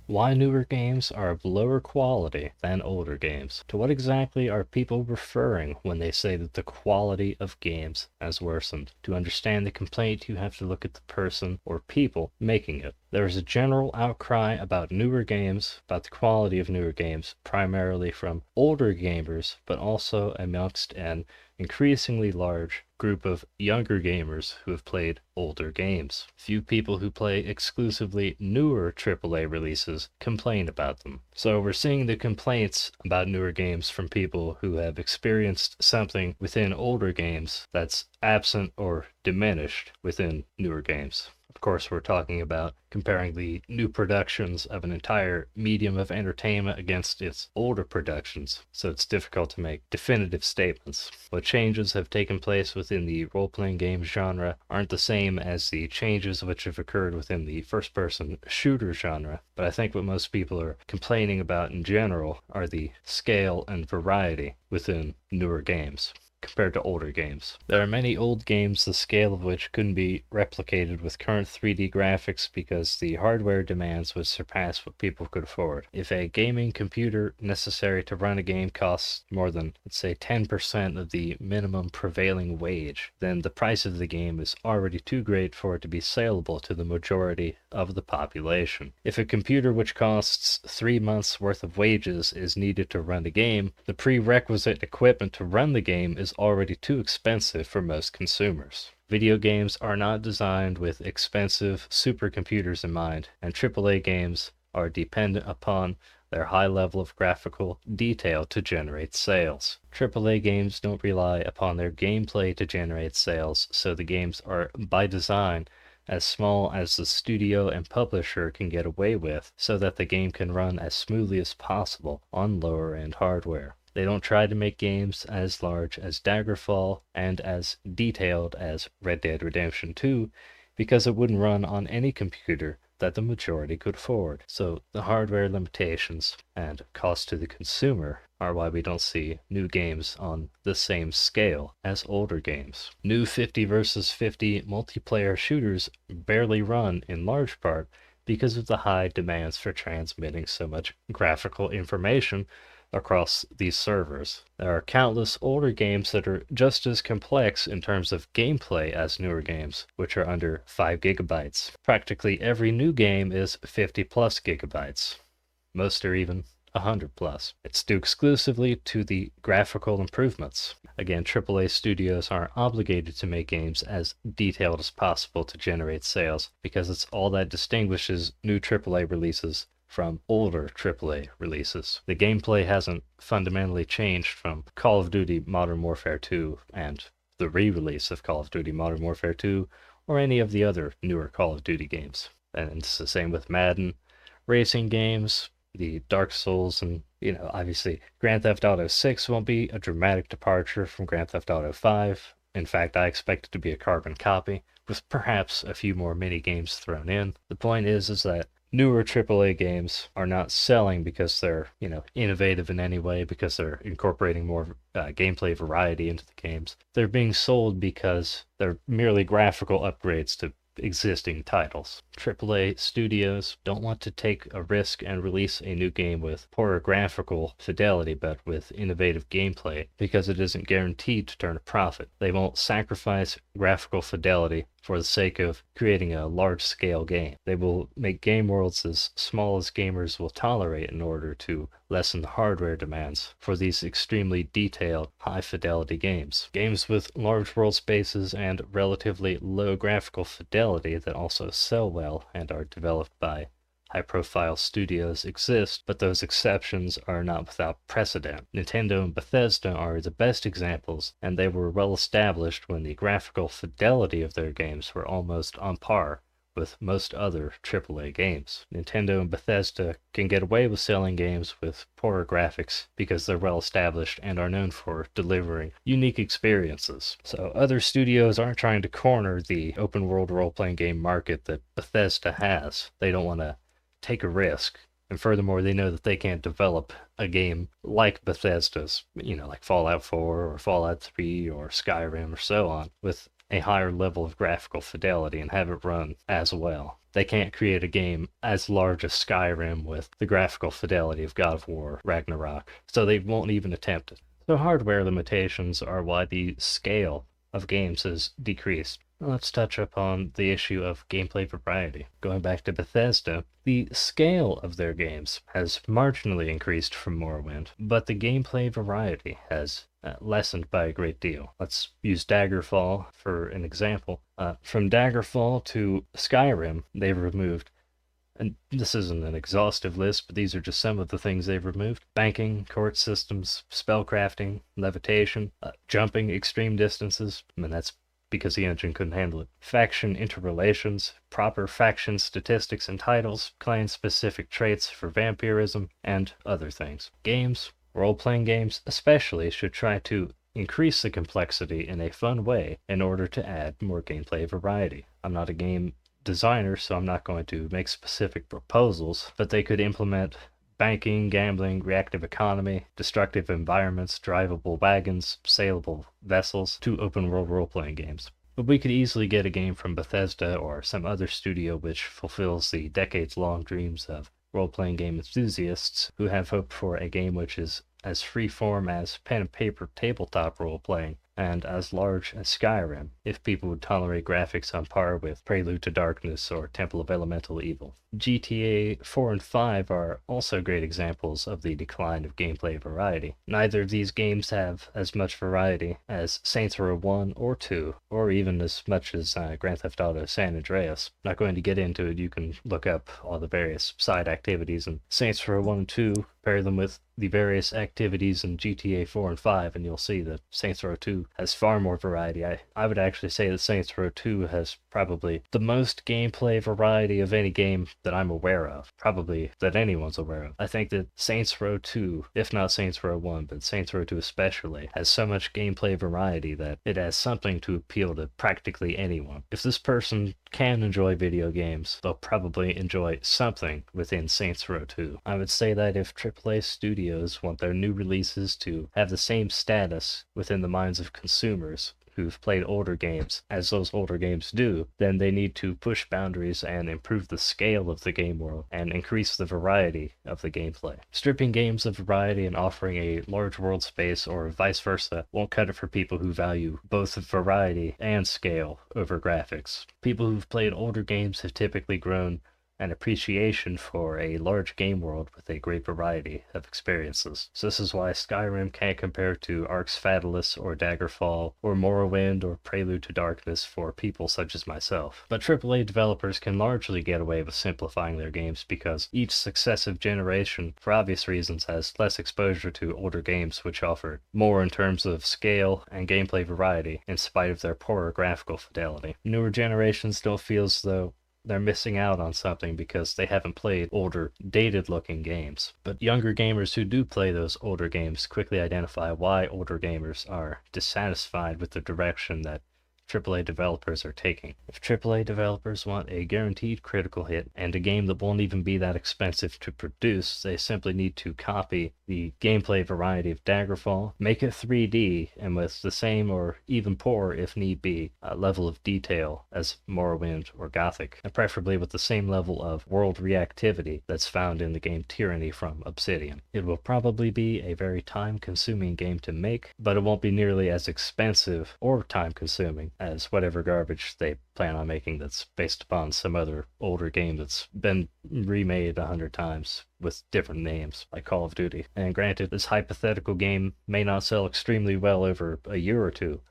Why newer games are of lower quality than older games. To what exactly are people referring when they say that the quality of games has worsened? To understand the complaint, you have to look at the person or people making it. There is a general outcry about newer games, about the quality of newer games, primarily from older gamers, but also amongst an increasingly large group of younger gamers who have played older games. Few people who play exclusively newer AAA releases complain about them. So we're seeing the complaints about newer games from people who have experienced something within older games that's absent or diminished within newer games. Of course, we're talking about comparing the new productions of an entire medium of entertainment against its older productions, so it's difficult to make definitive statements. What changes have taken place within the role-playing game genre aren't the same as the changes which have occurred within the first-person shooter genre, but I think what most people are complaining about in general are the scale and variety within newer games compared to older games. There are many old games the scale of which couldn't be replicated with current 3D graphics because the hardware demands would surpass what people could afford. If a gaming computer necessary to run a game costs more than, let's say, 10% of the minimum prevailing wage, then the price of the game is already too great for it to be saleable to the majority of the population. If a computer which costs 3 months worth of wages is needed to run a game, the prerequisite equipment to run the game is already too expensive for most consumers. Video games are not designed with expensive supercomputers in mind, and AAA games are dependent upon their high level of graphical detail to generate sales. AAA games don't rely upon their gameplay to generate sales, so the games are by design as small as the studio and publisher can get away with so that the game can run as smoothly as possible on lower end hardware. They don't try to make games as large as Daggerfall and as detailed as Red Dead Redemption 2 because it wouldn't run on any computer that the majority could afford. So the hardware limitations and cost to the consumer are why we don't see new games on the same scale as older games. New 50 versus 50 multiplayer shooters barely run in large part because of the high demands for transmitting so much graphical information across these servers. There are countless older games that are just as complex in terms of gameplay as newer games, which are under 5 gigabytes. Practically every new game is 50 plus gigabytes. Most are even 100 plus. It's due exclusively to the graphical improvements. Again, AAA studios are obligated to make games as detailed as possible to generate sales because it's all that distinguishes new AAA releases from older AAA releases. The gameplay hasn't fundamentally changed from Call of Duty Modern Warfare 2 and the re-release of Call of Duty Modern Warfare 2 or any of the other newer Call of Duty games. And it's the same with Madden, racing games, the Dark Souls, and obviously Grand Theft Auto 6 won't be a dramatic departure from Grand Theft Auto 5. In fact, I expect it to be a carbon copy, with perhaps a few more mini games thrown in. The point is that newer AAA games are not selling because they're, innovative in any way, because they're incorporating more gameplay variety into the games. They're being sold because they're merely graphical upgrades to existing titles. AAA studios don't want to take a risk and release a new game with poorer graphical fidelity but with innovative gameplay because it isn't guaranteed to turn a profit. They won't sacrifice graphical fidelity for the sake of creating a large-scale game. They will make game worlds as small as gamers will tolerate in order to lessen the hardware demands for these extremely detailed, high-fidelity games. Games with large world spaces and relatively low graphical fidelity that also sell well and are developed by high-profile studios exist, but those exceptions are not without precedent. Nintendo and Bethesda are the best examples, and they were well established when the graphical fidelity of their games were almost on par with most other AAA games. Nintendo and Bethesda can get away with selling games with poorer graphics because they're well established and are known for delivering unique experiences. So other studios aren't trying to corner the open world role-playing game market that Bethesda has. They don't want to take a risk. And furthermore, they know that they can't develop a game like Bethesda's, like Fallout 4 or Fallout 3 or Skyrim or so on, with a higher level of graphical fidelity and have it run as well. They can't create a game as large as Skyrim with the graphical fidelity of God of War Ragnarok, so they won't even attempt it. So hardware limitations are why the scale of games has decreased. Let's touch upon the issue of gameplay variety. Going back to Bethesda, the scale of their games has marginally increased from Morrowind, but the gameplay variety has lessened by a great deal. Let's use Daggerfall for an example. From Daggerfall to Skyrim, they've removed, and this isn't an exhaustive list, but these are just some of the things they've removed: banking, court systems, spellcrafting, levitation, jumping extreme distances, and that's because the engine couldn't handle it. Faction interrelations, proper faction statistics and titles, clan-specific traits for vampirism, and other things. Games, role-playing games especially, should try to increase the complexity in a fun way in order to add more gameplay variety. I'm not a game designer, so I'm not going to make specific proposals, but they could implement banking, gambling, reactive economy, destructive environments, drivable wagons, sailable vessels to open world role-playing games. But we could easily get a game from Bethesda or some other studio which fulfills the decades-long dreams of role-playing game enthusiasts who have hoped for a game which is as free-form as pen and paper tabletop role-playing, and as large as Skyrim, if people would tolerate graphics on par with Prelude to Darkness or Temple of Elemental Evil. GTA 4 and 5 are also great examples of the decline of gameplay variety. Neither of these games have as much variety as Saints Row 1 or 2, or even as much as Grand Theft Auto San Andreas. Not going to get into it, you can look up all the various side activities in Saints Row 1 and 2, pair them with the various activities in GTA 4 and 5, and you'll see that Saints Row 2 has far more variety. I would actually say that Saints Row 2 has probably the most gameplay variety of any game that I'm aware of, probably that anyone's aware of. I think that Saints Row 2, if not Saints Row 1, but Saints Row 2 especially, has so much gameplay variety that it has something to appeal to practically anyone. If this person can enjoy video games, they'll probably enjoy something within Saints Row 2. I would say that if AAA studios want their new releases to have the same status within the minds of consumers who've played older games as those older games do, then they need to push boundaries and improve the scale of the game world and increase the variety of the gameplay. Stripping games of variety and offering a large world space or vice versa won't cut it for people who value both variety and scale over graphics. People who've played older games have typically grown an appreciation for a large game world with a great variety of experiences. So this is why Skyrim can't compare to Arx Fatalis or Daggerfall or Morrowind or Prelude to Darkness for people such as myself. But AAA developers can largely get away with simplifying their games because each successive generation, for obvious reasons, has less exposure to older games which offer more in terms of scale and gameplay variety in spite of their poorer graphical fidelity. Newer generations still feel as though they're missing out on something because they haven't played older, dated-looking games. But younger gamers who do play those older games quickly identify why older gamers are dissatisfied with the direction that AAA developers are taking. If AAA developers want a guaranteed critical hit and a game that won't even be that expensive to produce, they simply need to copy the gameplay variety of Daggerfall, make it 3D, and with the same or even poorer, if need be, level of detail as Morrowind or Gothic, and preferably with the same level of world reactivity that's found in the game Tyranny from Obsidian. It will probably be a very time-consuming game to make, but it won't be nearly as expensive or time-consuming as whatever garbage they plan on making that's based upon some other older game that's been remade 100 times with different names, like Call of Duty. And granted, this hypothetical game may not sell extremely well over a year or two,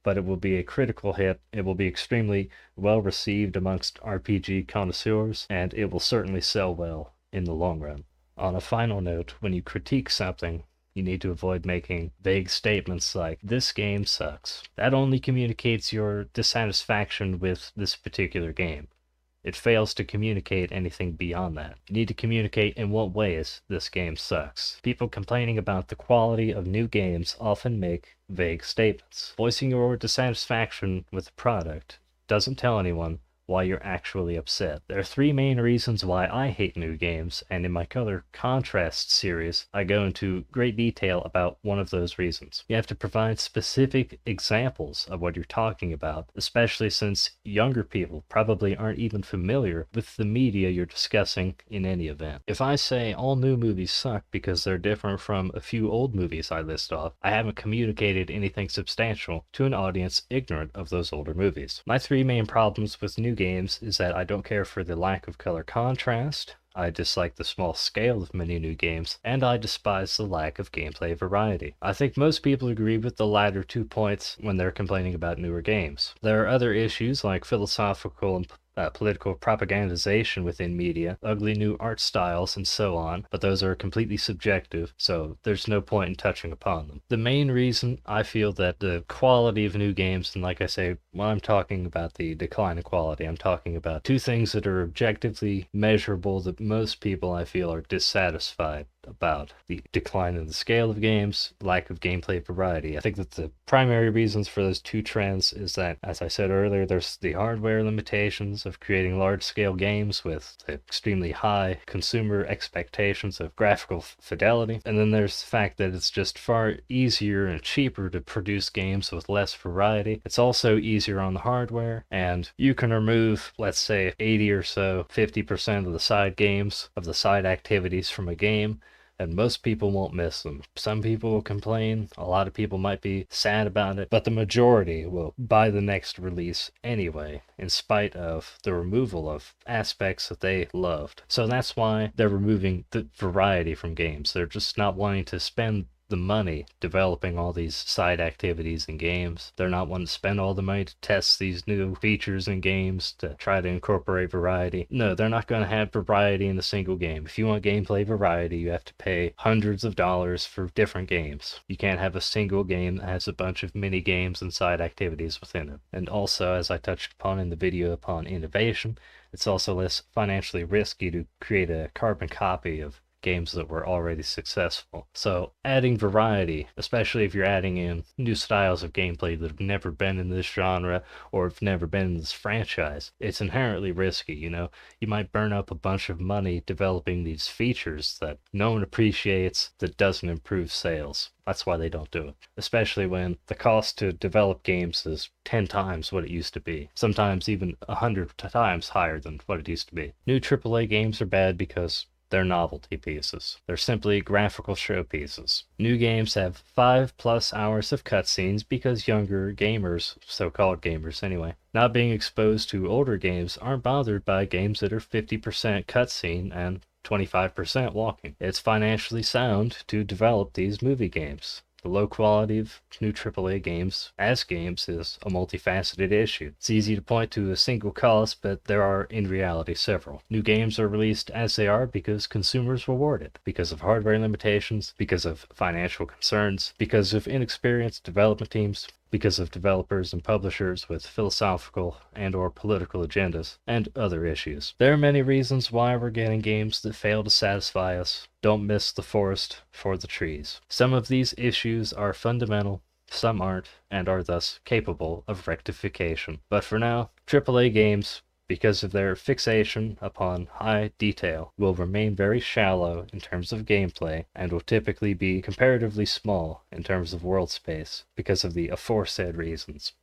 but it will be a critical hit, it will be extremely well received amongst RPG connoisseurs, and it will certainly sell well in the long run. On a final note, when you critique something, you need to avoid making vague statements like, "This game sucks." That only communicates your dissatisfaction with this particular game. It fails to communicate anything beyond that. You need to communicate in what ways this game sucks. People complaining about the quality of new games often make vague statements. Voicing your dissatisfaction with the product doesn't tell anyone why you're actually upset. There are three main reasons why I hate new games, and in my Color Contrast series, I go into great detail about one of those reasons. You have to provide specific examples of what you're talking about, especially since younger people probably aren't even familiar with the media you're discussing in any event. If I say all new movies suck because they're different from a few old movies I list off, I haven't communicated anything substantial to an audience ignorant of those older movies. My three main problems with new games is that I don't care for the lack of color contrast, I dislike the small scale of many new games, and I despise the lack of gameplay variety. I think most people agree with the latter 2 points when they're complaining about newer games. There are other issues like philosophical and political propagandization within media, ugly new art styles, and so on, but those are completely subjective, so there's no point in touching upon them. The main reason I feel that the quality of new games, and like I say, when I'm talking about the decline in quality, I'm talking about two things that are objectively measurable that most people I feel are dissatisfied about: the decline in the scale of games, lack of gameplay variety. I think that the primary reasons for those two trends is that, as I said earlier, there's the hardware limitations of creating large-scale games with extremely high consumer expectations of graphical fidelity, and then there's the fact that it's just far easier and cheaper to produce games with less variety. It's also easier on the hardware, and you can remove, let's say, 80 or so, 50% of the side games, of the side activities from a game, and most people won't miss them. Some people will complain, a lot of people might be sad about it, but the majority will buy the next release anyway, in spite of the removal of aspects that they loved. So that's why they're removing the variety from games. They're just not wanting to spend the money developing all these side activities in games. They're not wanting to spend all the money to test these new features in games to try to incorporate variety. No, they're not going to have variety in a single game. If you want gameplay variety, you have to pay hundreds of dollars for different games. You can't have a single game that has a bunch of mini games and side activities within it. And also, as I touched upon in the video upon innovation, it's also less financially risky to create a carbon copy of games that were already successful. So adding variety, especially if you're adding in new styles of gameplay that have never been in this genre or have never been in this franchise, it's inherently risky. You might burn up a bunch of money developing these features that no one appreciates, that doesn't improve sales. That's why they don't do it, especially when the cost to develop games is 10 times what it used to be, sometimes even 100 times higher than what it used to be. New AAA games are bad because they're novelty pieces. They're simply graphical showpieces. New games have 5+ hours of cutscenes because younger gamers, so-called gamers anyway, not being exposed to older games, aren't bothered by games that are 50% cutscene and 25% walking. It's financially sound to develop these movie games. The low quality of new AAA games as games is a multifaceted issue. It's easy to point to a single cause, but there are in reality several. New games are released as they are because consumers reward it, because of hardware limitations, because of financial concerns, because of inexperienced development teams, because of developers and publishers with philosophical and or political agendas, and other issues. There are many reasons why we're getting games that fail to satisfy us. Don't miss the forest for the trees. Some of these issues are fundamental, some aren't, and are thus capable of rectification. But for now, AAA games, because of their fixation upon high detail, will remain very shallow in terms of gameplay and will typically be comparatively small in terms of world space because of the aforesaid reasons.